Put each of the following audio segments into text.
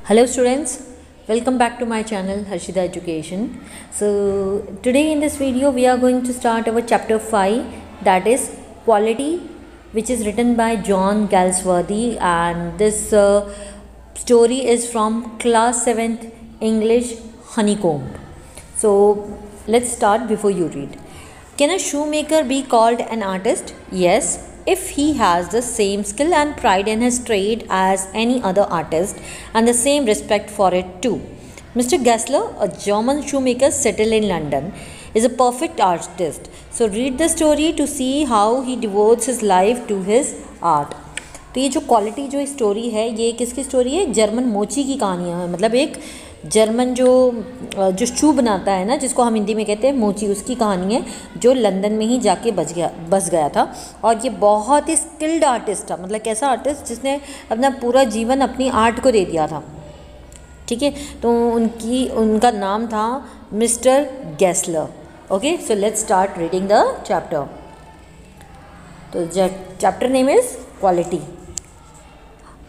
Hello students, welcome back to my channel Harshida Education. So today in this video we are going to start our chapter 5, that is quality, which is written by John Galsworthy, and this story is from class 7th English Honeycomb. So let's start before you read. Can a shoemaker be called an artist? Yes, if he has the same skill and pride in his trade as any other artist and the same respect for it too. Mr. Gessler, a German shoemaker settled in London, is a perfect artist. So read the story to see how he devotes his life to his art. तो ये जो quality जो story है ये किसकी story है? German मोची की कहानियाँ है। मतलब एक जर्मन जो शू बनाता है ना, जिसको हम हिंदी में कहते हैं मोची, उसकी कहानी है, जो लंदन में ही जाके बस गया था। और ये बहुत ही स्किल्ड आर्टिस्ट था। मतलब कैसा आर्टिस्ट? जिसने अपना पूरा जीवन अपनी आर्ट को दे दिया था। ठीक है, तो उनका नाम था mister Gessler. Okay, so let's start reading the chapter. तो chapter name is quality.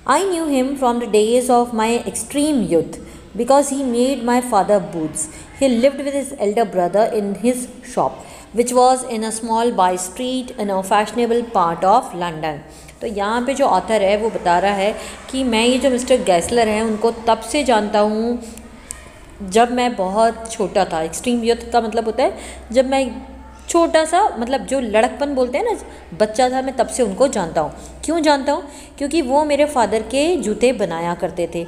I knew him from the days of my extreme youth because he made my father boots. He lived with his elder brother in his shop, which was in a small by street in a fashionable part of London. तो यहाँ पे जो author है वो बता रहा है कि मैं ये जो मिस्टर गैसलर हैं उनको तब से जानता हूँ जब मैं बहुत छोटा था। एक्सट्रीम यूथ का मतलब होता है जब मैं छोटा सा, मतलब जो लड़कपन बोलते हैं ना, बच्चा था, मैं तब से उनको जानता हूँ। क्यों जानता हूँ? क्योंकि वो मेरे फादर के जूते बनाया करते थे।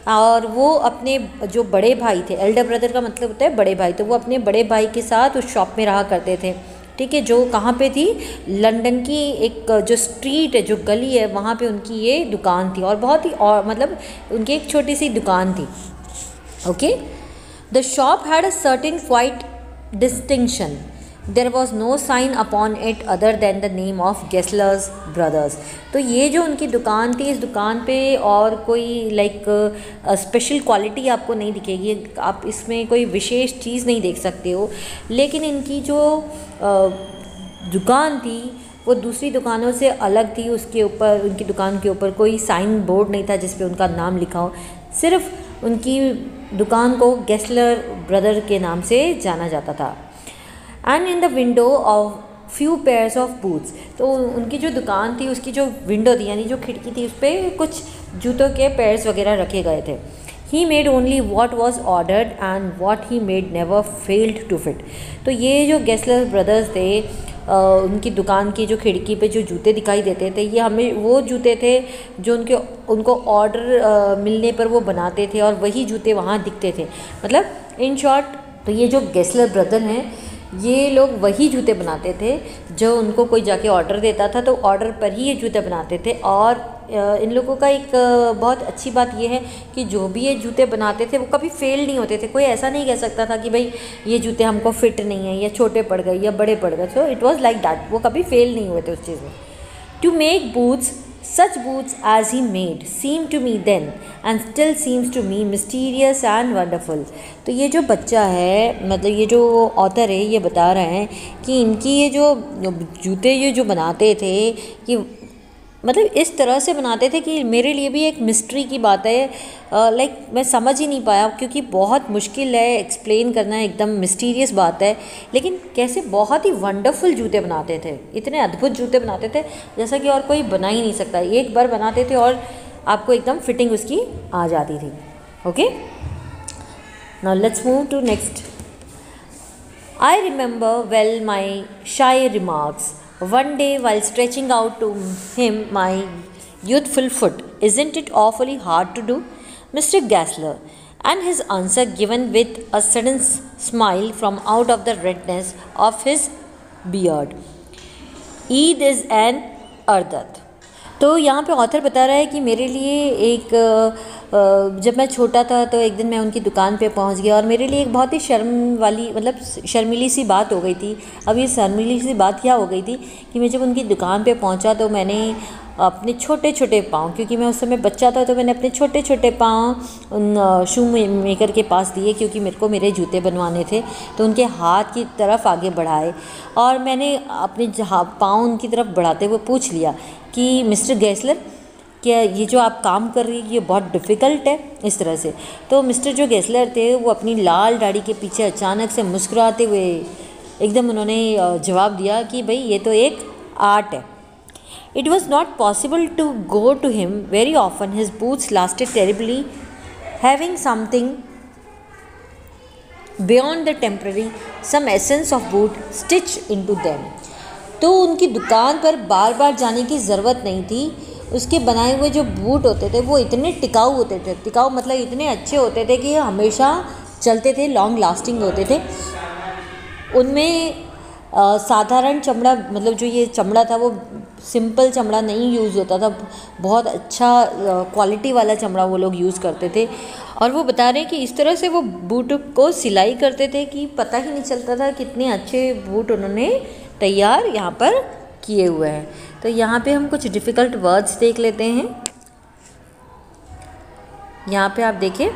और वो अपने जो बड़े भाई थे, एल्डर ब्रदर का मतलब होता है बड़े भाई, तो वो अपने बड़े भाई के साथ उस शॉप में रहा करते थे। ठीक है, जो कहाँ पे थी? लंदन की एक जो स्ट्रीट है, जो गली है, वहाँ पे उनकी ये दुकान थी। और बहुत ही, और मतलब उनकी एक छोटी सी दुकान थी। Okay, the shop had a certain quite distinction. There was no sign upon it other than the name of Gessler's Brothers. तो ये जो उनकी दुकान थी, इस दुकान पे और कोई लाइक स्पेशल क्वालिटी आपको नहीं दिखेगी, आप इसमें कोई विशेष चीज़ नहीं देख सकते हो। लेकिन इनकी जो दुकान थी वो दूसरी दुकानों से अलग थी। उसके ऊपर, उनकी दुकान के ऊपर कोई साइन बोर्ड नहीं था जिस पे उनका नाम लिखा हो। सिर्फ उनकी दुकान को गेस्लर ब्रदर के नाम से जाना जाता था। And in the window of few pairs of boots, तो उनकी जो दुकान थी उसकी जो विंडो थी, यानी जो खिड़की थी, उस पर कुछ जूतों के पेयर्स वगैरह रखे गए थे। He made only what was ordered and what he made never failed to fit. तो ये जो गेस्लर ब्रदर्स थे, उनकी दुकान की जो खिड़की पे जो जूते दिखाई देते थे, ये हमें वो जूते थे जो उनको ऑर्डर मिलने पर वो बनाते थे, और वही जूते वहाँ दिखते थे। मतलब इन शॉर्ट, तो ये जो गेस्लर ब्रदर हैं, ये लोग वही जूते बनाते थे जो उनको कोई जाके ऑर्डर देता था, तो ऑर्डर पर ही ये जूते बनाते थे। और इन लोगों का एक बहुत अच्छी बात ये है कि जो भी ये जूते बनाते थे वो कभी फेल नहीं होते थे। कोई ऐसा नहीं कह सकता था कि भाई ये जूते हमको फिट नहीं है, या छोटे पड़ गए, या बड़े पड़ गए। So it was like that, वो कभी फेल नहीं हुए थे उस चीज़ में। To make boots, such boots as he made seemed to me then and still seems to me mysterious and wonderful. तो ये जो बच्चा है, मतलब ये जो ऑथर है, ये बता रहे हैं कि इनकी ये जो जूते ये जो बनाते थे, कि मतलब इस तरह से बनाते थे कि मेरे लिए भी एक मिस्ट्री की बात है। लाइक मैं समझ ही नहीं पाया, क्योंकि बहुत मुश्किल है एक्सप्लेन करना, एकदम मिस्टीरियस बात है। लेकिन कैसे बहुत ही वंडरफुल जूते बनाते थे, इतने अद्भुत जूते बनाते थे जैसा कि और कोई बना ही नहीं सकता। एक बार बनाते थे और आपको एकदम फिटिंग उसकी आ जाती थी। Okay, now let's move to next. I remember well my shy remarks one day while stretching out to him my youthful foot, "Isn't it awfully hard to do, Mr. Gessler?" And his answer given with a sudden smile from out of the redness of his beard, "Eid is an ardat." तो यहाँ पे author बता रहा है कि मेरे लिए एक जब मैं छोटा था तो एक दिन मैं उनकी दुकान पे पहुँच गया, और मेरे लिए एक बहुत ही शर्म वाली, मतलब शर्मीली सी बात हो गई थी। अब ये शर्मीली सी बात क्या हो गई थी कि मैं जब उनकी दुकान पे पहुँचा तो मैंने अपने छोटे छोटे पाँव, क्योंकि मैं उस समय बच्चा था, तो मैंने अपने छोटे छोटे पाँव उन शू मेकर के पास दिए, क्योंकि मेरे को मेरे जूते बनवाने थे। तो उनके हाथ की तरफ आगे बढ़ाए और मैंने अपने पाँव उनकी तरफ बढ़ाते हुए पूछ लिया कि मिस्टर गैसलर, कि ये जो आप काम कर रही है ये बहुत डिफ़िकल्ट है, इस तरह से। तो मिस्टर जो गेस्लर थे वो अपनी लाल दाढ़ी के पीछे अचानक से मुस्कुराते हुए एकदम उन्होंने जवाब दिया कि भाई ये तो एक आर्ट है। It was not possible to go to him very often, his boots lasted terribly, having something beyond the temporary, some essence of boot stitch into them. तो उनकी दुकान पर बार बार जाने की ज़रूरत नहीं थी। उसके बनाए हुए जो बूट होते थे वो इतने टिकाऊ होते थे, टिकाऊ मतलब इतने अच्छे होते थे कि हमेशा चलते थे, लॉन्ग लास्टिंग होते थे। उनमें साधारण चमड़ा, मतलब जो ये चमड़ा था वो सिंपल चमड़ा नहीं यूज़ होता था, बहुत अच्छा क्वालिटी वाला चमड़ा वो लोग यूज़ करते थे। और वो बता रहे हैं कि इस तरह से वो बूट को सिलाई करते थे कि पता ही नहीं चलता था कितने अच्छे बूट उन्होंने तैयार यहाँ पर किए हुए हैं। तो यहाँ पे हम कुछ डिफ़िकल्ट वर्ड्स देख लेते हैं। यहाँ पे आप देखें,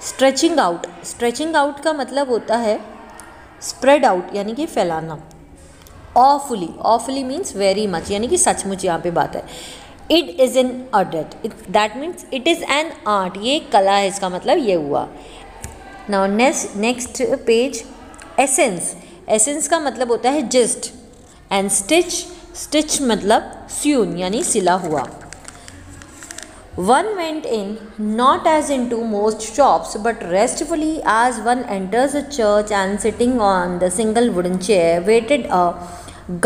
स्ट्रेचिंग आउट। स्ट्रेचिंग आउट का मतलब होता है स्प्रेड आउट, यानी कि फैलाना। Awfully, awfully means very much, यानी कि सचमुच यहाँ पे बात है। It is an art, that means it is an art, ये कला है, इसका मतलब ये हुआ। Now next page, essence. Essence का मतलब होता है जिस्ट। एंड स्टिच, स्टिच मतलब स्यून यानी सिला हुआ। One went in, not as into most shops, but restfully as one enters a church, and sitting on the single wooden chair waited a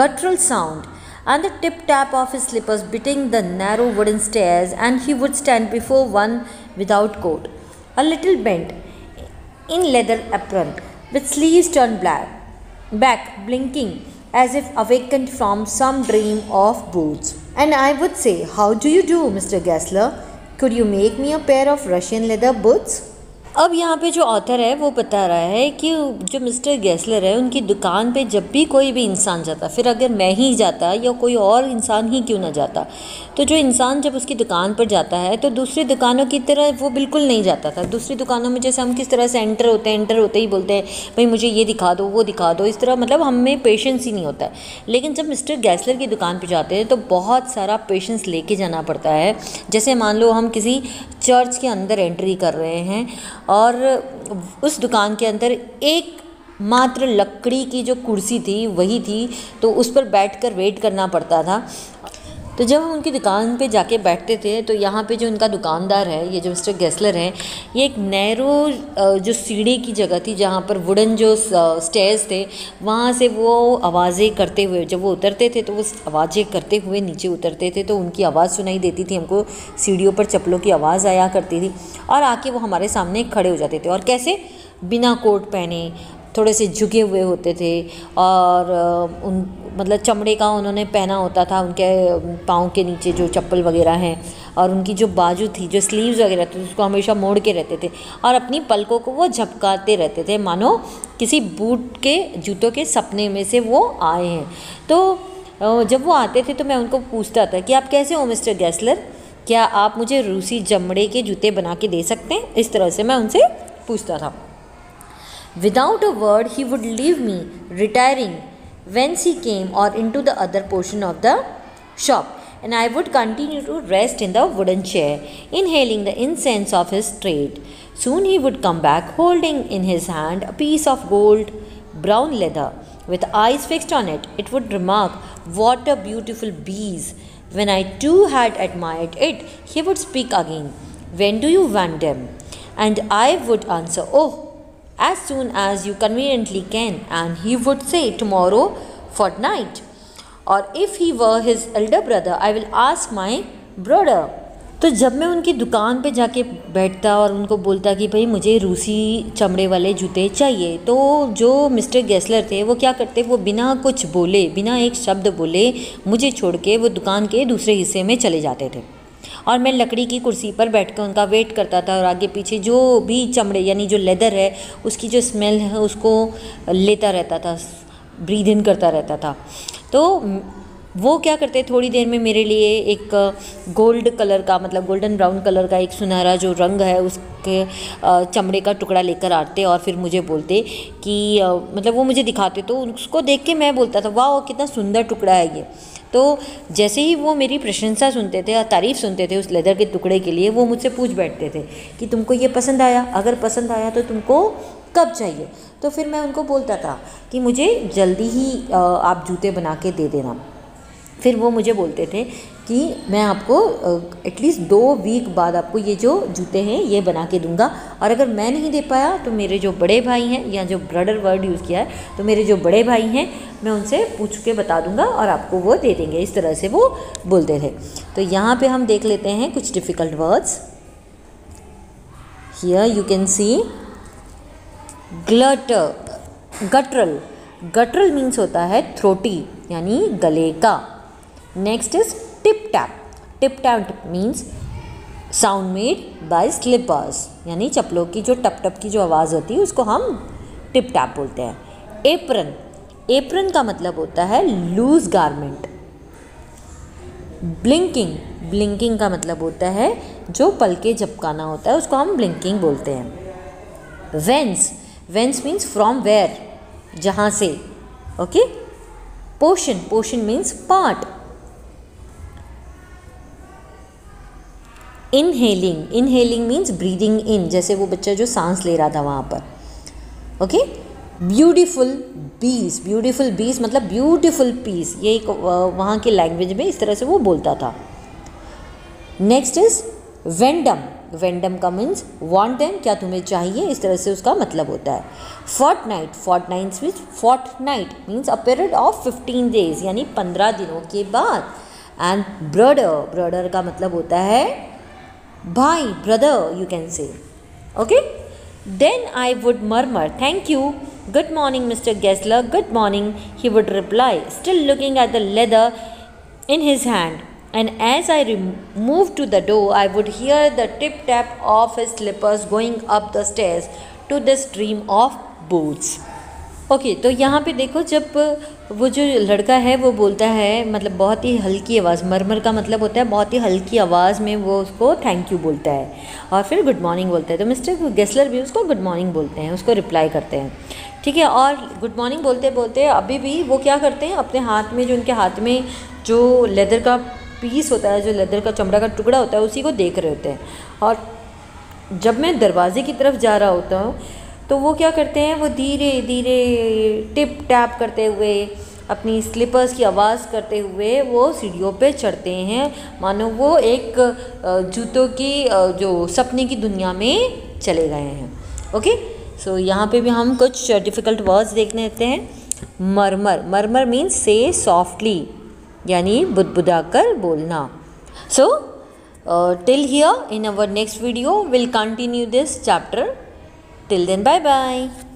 guttural sound, and the tip-tap of his slippers beating the narrow wooden stairs, and he would stand before one without coat, a little bent, in leather apron, with sleeves turned back, blinking as if awakened from some dream of boots. And I would say, "How do you do, Mr. Gessler? Could you make me a pair of Russian leather boots?" अब यहाँ पे जो author है वो बता रहा है कि जो मिस्टर गेस्लर है उनकी दुकान पे जब भी कोई भी इंसान जाता, फिर अगर मैं ही जाता या कोई और इंसान ही क्यों ना जाता, तो जो इंसान जब उसकी दुकान पर जाता है तो दूसरी दुकानों की तरह वो बिल्कुल नहीं जाता था। दूसरी दुकानों में जैसे हम किस तरह से एंटर होते ही बोलते हैं भाई मुझे ये दिखा दो, वो दिखा दो, इस तरह मतलब हमें पेशेंस ही नहीं होता है। लेकिन जब मिस्टर गेस्लर की दुकान पर जाते हैं तो बहुत सारा पेशेंस लेके जाना पड़ता है। जैसे मान लो हम किसी चर्च के अंदर एंट्री कर रहे हैं और उस दुकान के अंदर एक मात्र लकड़ी की जो कुर्सी थी वही थी, तो उस पर बैठकर वेट करना पड़ता था। तो जब हम उनकी दुकान पे जाके बैठते थे तो यहाँ पे जो उनका दुकानदार है, ये जो मिस्टर गेस्लर हैं, ये एक नैरो जो सीढ़ी की जगह थी जहाँ पर वुडन जो स्टेयर्स थे वहाँ से वो आवाज़ें करते हुए, जब वो उतरते थे तो वो आवाज़ें करते हुए नीचे उतरते थे, तो उनकी आवाज़ सुनाई देती थी हमको, सीढ़ियों पर चप्पलों की आवाज़ आया करती थी और आके वो हमारे सामने खड़े हो जाते थे। और कैसे, बिना कोट पहने, थोड़े से झुके हुए होते थे और उन मतलब चमड़े का उन्होंने पहना होता था उनके पाँव के नीचे जो चप्पल वगैरह हैं, और उनकी जो बाजू थी, जो स्लीव्स वगैरह थी, उसको हमेशा मोड़ के रहते थे और अपनी पलकों को वो झपकाते रहते थे मानो किसी बूट के जूतों के सपने में से वो आए हैं। तो जब वो आते थे तो मैं उनको पूछता था कि आप कैसे हो मिस्टर गेस्लर, क्या आप मुझे रूसी चमड़े के जूते बना के दे सकते हैं? इस तरह से मैं उनसे पूछता था। Without a word he would leave me, retiring whence he came or into the other portion of the shop, and I would continue to rest in the wooden chair, inhaling the incense of his trade. Soon he would come back, holding in his hand a piece of gold brown leather, with eyes fixed on it. It would remark, "What a beautiful piece." When I too had admired it, he would speak again, "When do you want them?" And I would answer, "Oh, as soon as you conveniently can." And he would say, "Tomorrow fortnight." Or if he were his elder brother, "I will ask my brother." तो जब मैं उनकी दुकान पे जाके बैठता और उनको बोलता कि भाई मुझे रूसी चमड़े वाले जूते चाहिए, तो जो मिस्टर गेस्लर थे वो क्या करते, वो बिना कुछ बोले, बिना एक शब्द बोले मुझे छोड़ के वो दुकान के दूसरे हिस्से में चले जाते थे और मैं लकड़ी की कुर्सी पर बैठकर उनका वेट करता था और आगे पीछे जो भी चमड़े यानी जो लेदर है उसकी जो स्मेल है उसको लेता रहता था, ब्रीद इन करता रहता था। तो वो क्या करते, थोड़ी देर में मेरे लिए एक गोल्ड कलर का, मतलब गोल्डन ब्राउन कलर का एक सुनहरा जो रंग है उसके चमड़े का टुकड़ा लेकर आते और फिर मुझे बोलते कि मतलब वो मुझे दिखाते, तो उसको देख के मैं बोलता था वाह कितना सुंदर टुकड़ा है ये। तो जैसे ही वो मेरी प्रशंसा सुनते थे और तारीफ़ सुनते थे उस लेदर के टुकड़े के लिए, वो मुझसे पूछ बैठते थे कि तुमको ये पसंद आया, अगर पसंद आया तो तुमको कब चाहिए। तो फिर मैं उनको बोलता था कि मुझे जल्दी ही आप जूते बना के दे देना। फिर वो मुझे बोलते थे कि मैं आपको एटलीस्ट 2 वीक बाद आपको ये जो जूते हैं ये बना के दूंगा, और अगर मैं नहीं दे पाया तो मेरे जो बड़े भाई हैं, या जो ब्रदर वर्ड यूज़ किया है, तो मेरे जो बड़े भाई हैं मैं उनसे पूछ के बता दूंगा और आपको वो दे देंगे। इस तरह से वो बोलते थे। तो यहाँ पे हम देख लेते हैं कुछ difficult words. Here you can see ग्लटर, गटरल। गटरल मीन्स होता है थ्रोटी यानी गले का। Next is tip tap. Tip tap means sound made by slippers, यानी चप्पलों की जो टप टप की जो आवाज़ होती है उसको हम टिप टैप बोलते हैं। एप्रन, एप्रन का मतलब होता है लूज गारमेंट। ब्लिंकिंग, ब्लिंकिंग का मतलब होता है जो पलके झपकाना होता है, उसको हम ब्लिंकिंग बोलते हैं। Whence, whence means from where, जहाँ से। Okay. Portion, portion means part. Inhaling, inhaling means breathing in, जैसे वो बच्चा जो सांस ले रहा था वहाँ पर। ओके। ब्यूटीफुल बीस, ब्यूटीफुल बीस मतलब ब्यूटीफुल पीस, ये एक वहाँ की लैंग्वेज में इस तरह से वो बोलता था। नेक्स्ट इज वेंडम, वेंडम का मीन्स वांट देम, क्या तुम्हें चाहिए, इस तरह से उसका मतलब होता है। Fortnight, fortnight means fortnight means a period of 15 days, यानी 15 दिनों के बाद। एंड ब्रदर, ब्रदर का मतलब होता है भाई, brother you can say. Okay. Then I would murmur thank you, good morning Mister Gessler, good morning, he would reply still looking at the leather in his hand, and as I moved to the door I would hear the tip tap of his slippers going up the stairs to the stream of boots. Okay तो यहाँ पे देखो, जब वो जो लड़का है वो बोलता है, मतलब बहुत ही हल्की आवाज़, मरमर का मतलब होता है बहुत ही हल्की आवाज़ में वो उसको थैंक यू बोलता है और फिर गुड मॉर्निंग बोलता है। तो मिस्टर गेस्लर भी उसको गुड मॉर्निंग बोलते हैं, उसको रिप्लाई करते हैं। ठीक है। और गुड मॉर्निंग बोलते बोलते अभी भी वो क्या करते हैं, अपने हाथ में, जो उनके हाथ में जो लेदर का पीस होता है, जो लेदर का चमड़ा का टुकड़ा होता है, उसी को देख रहे होते हैं। और जब मैं दरवाजे की तरफ जा रहा होता हूँ तो वो क्या करते हैं, वो धीरे धीरे टिप टैप करते हुए, अपनी स्लीपर्स की आवाज़ करते हुए वो सीढ़ियों पे चढ़ते हैं, मानो वो एक जूतों की जो सपने की दुनिया में चले गए हैं। ओके। सो यहाँ पे भी हम कुछ डिफ़िकल्ट वर्ड्स देख लेते हैं। मरमर, मरमर मीन्स से सॉफ्टली, यानी बुदबुदा कर बोलना। So till here, in our next video will continue this chapter. Till then, bye bye.